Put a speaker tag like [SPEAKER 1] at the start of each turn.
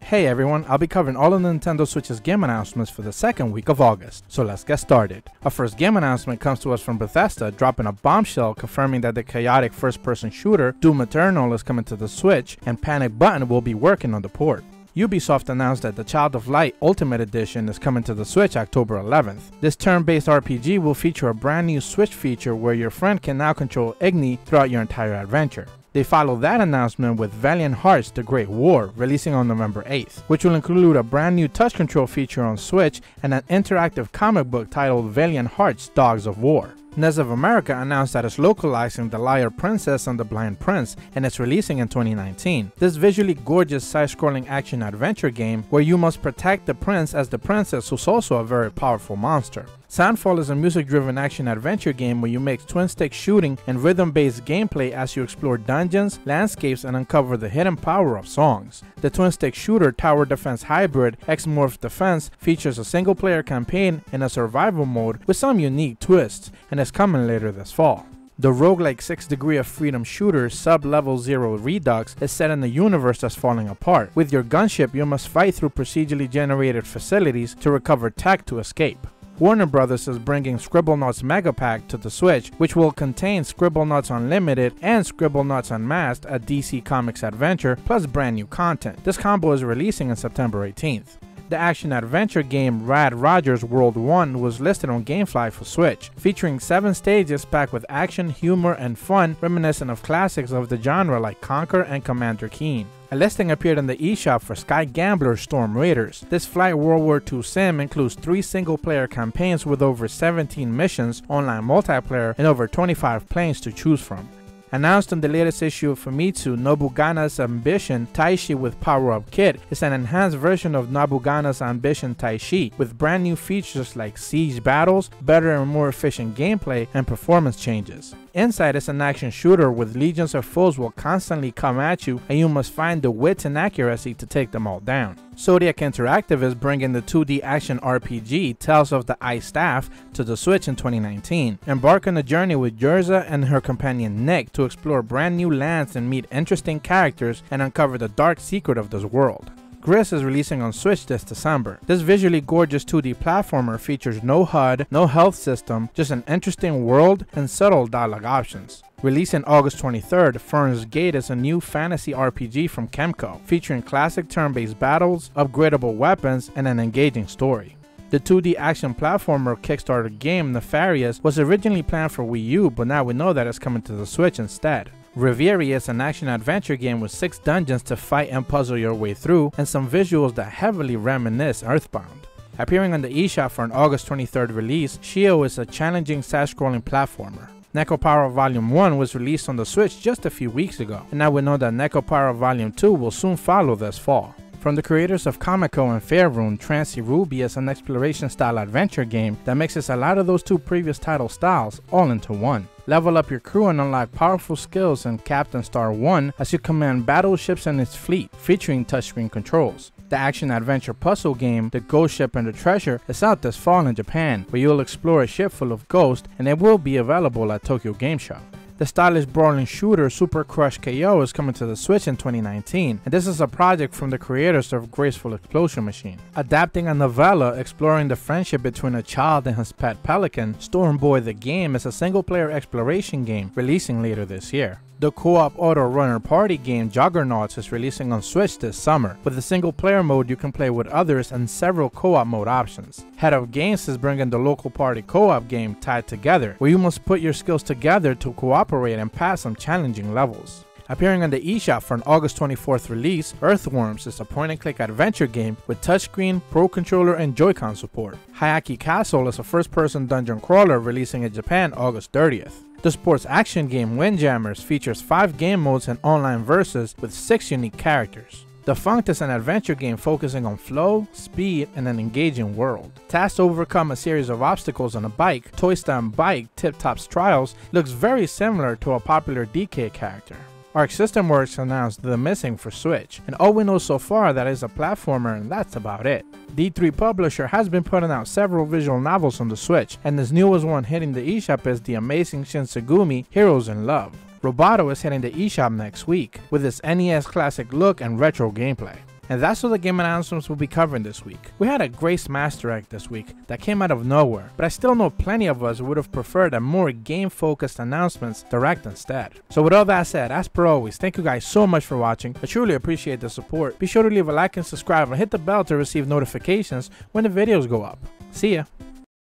[SPEAKER 1] Hey everyone, I'll be covering all of Nintendo Switch's game announcements for the second week of August, so let's get started. Our first game announcement comes to us from Bethesda, dropping a bombshell confirming that the chaotic first-person shooter Doom Eternal is coming to the Switch, and Panic Button will be working on the port. Ubisoft announced that the Child of Light Ultimate Edition is coming to the Switch October 11th. This turn-based RPG will feature a brand new Switch feature where your friend can now control Igni throughout your entire adventure. They follow that announcement with Valiant Hearts: The Great War, releasing on November 8th, which will include a brand new touch control feature on Switch and an interactive comic book titled Valiant Hearts: Dogs of War. NES of America announced that it's localizing The Liar Princess and The Blind Prince, and it's releasing in 2019. This visually gorgeous side-scrolling action-adventure game where you must protect the prince as the princess, who's also a very powerful monster. Soundfall is a music-driven action-adventure game where you make twin-stick shooting and rhythm-based gameplay as you explore dungeons, landscapes, and uncover the hidden power of songs. The twin-stick shooter Tower Defense Hybrid X-Morph Defense features a single-player campaign and a survival mode with some unique twists, and is coming later this fall. The roguelike 6 Degree of Freedom shooter Sub-Level Zero Redux is set in a universe that's falling apart. With your gunship, you must fight through procedurally generated facilities to recover tech to escape. Warner Bros. Is bringing Scribblenauts Mega Pack to the Switch, which will contain Scribblenauts Unlimited and Scribblenauts Unmasked, a DC Comics adventure, plus brand new content. This combo is releasing on September 18th. The action-adventure game Rad Rogers World 1 was listed on Gamefly for Switch, featuring 7 stages packed with action, humor, and fun reminiscent of classics of the genre like Conquer and Commander Keen. A listing appeared in the eShop for Sky Gambler's Storm Raiders. This Flight World War II sim includes 3 single-player campaigns with over 17 missions, online multiplayer, and over 25 planes to choose from. Announced in the latest issue of Famitsu, Nobugana's Ambition Taishi with Power-Up Kit is an enhanced version of Nobugana's Ambition Taishi with brand new features like siege battles, better and more efficient gameplay, and performance changes. Inside is an action shooter with legions of foes will constantly come at you, and you must find the wits and accuracy to take them all down. Zodiac Interactive is bringing the 2D action RPG Tales of the Ice Staff to the Switch in 2019. Embark on a journey with Yurza and her companion Nick to explore brand new lands and meet interesting characters and uncover the dark secret of this world. Gris is releasing on Switch this December. This visually gorgeous 2D platformer features no HUD, no health system, just an interesting world and subtle dialogue options. Releasing August 23rd, Fern's Gate is a new fantasy RPG from Kemco, featuring classic turn-based battles, upgradable weapons, and an engaging story. The 2D action platformer Kickstarter game Nefarious was originally planned for Wii U, but now we know that it's coming to the Switch instead. Reverie is an action-adventure game with 6 dungeons to fight and puzzle your way through, and some visuals that heavily reminisce Earthbound. Appearing on the eShop for an August 23rd release, Shio is a challenging side-scrolling platformer. Neko Power Volume 1 was released on the Switch just a few weeks ago, and now we know that Neko Power Volume 2 will soon follow this fall. From the creators of Kamiko and Faerun, Transy Ruby is an exploration-style adventure game that mixes a lot of those 2 previous title styles all into one. Level up your crew and unlock powerful skills in Captain Star 1 as you command battleships and its fleet, featuring touchscreen controls. The action-adventure puzzle game The Ghost Ship and the Treasure is out this fall in Japan, where you'll explore a ship full of ghosts, and it will be available at Tokyo Game Show. The stylish brawling shooter Super Crush KO is coming to the Switch in 2019, and this is a project from the creators of Graceful Explosion Machine. Adapting a novella exploring the friendship between a child and his pet pelican, Storm Boy the Game is a single-player exploration game releasing later this year. The co-op auto runner party game Juggernauts is releasing on Switch this summer. With a single-player mode you can play with others and several co-op mode options. Head of Games is bringing the local party co-op game Tied Together, where you must put your skills together to cooperate and pass some challenging levels. Appearing on the eShop for an August 24th release, Earthworms is a point-and-click adventure game with touchscreen, Pro Controller, and Joy-Con support. Hayaki Castle is a first-person dungeon crawler releasing in Japan August 30th. The sports action game Windjammers features 5 game modes and online verses with 6 unique characters. Defunct is an adventure game focusing on flow, speed, and an engaging world. Tasked to overcome a series of obstacles on a bike, Toy Stand Bike Tip Top's Trials looks very similar to a popular DK character. Arc System Works announced The Missing for Switch, and all we know so far that is a platformer, and that's about it. D3 Publisher has been putting out several visual novels on the Switch, and this newest one hitting the eShop is The Amazing Shinsegumi Heroes in Love. Roboto is hitting the eShop next week, with its NES classic look and retro gameplay. And that's all the game announcements we'll be covering this week. We had a great Smash Direct this week that came out of nowhere, but I still know plenty of us would have preferred a more game-focused announcements direct instead. So with all that said, as per always, thank you guys so much for watching. I truly appreciate the support. Be sure to leave a like and subscribe and hit the bell to receive notifications when the videos go up. See ya!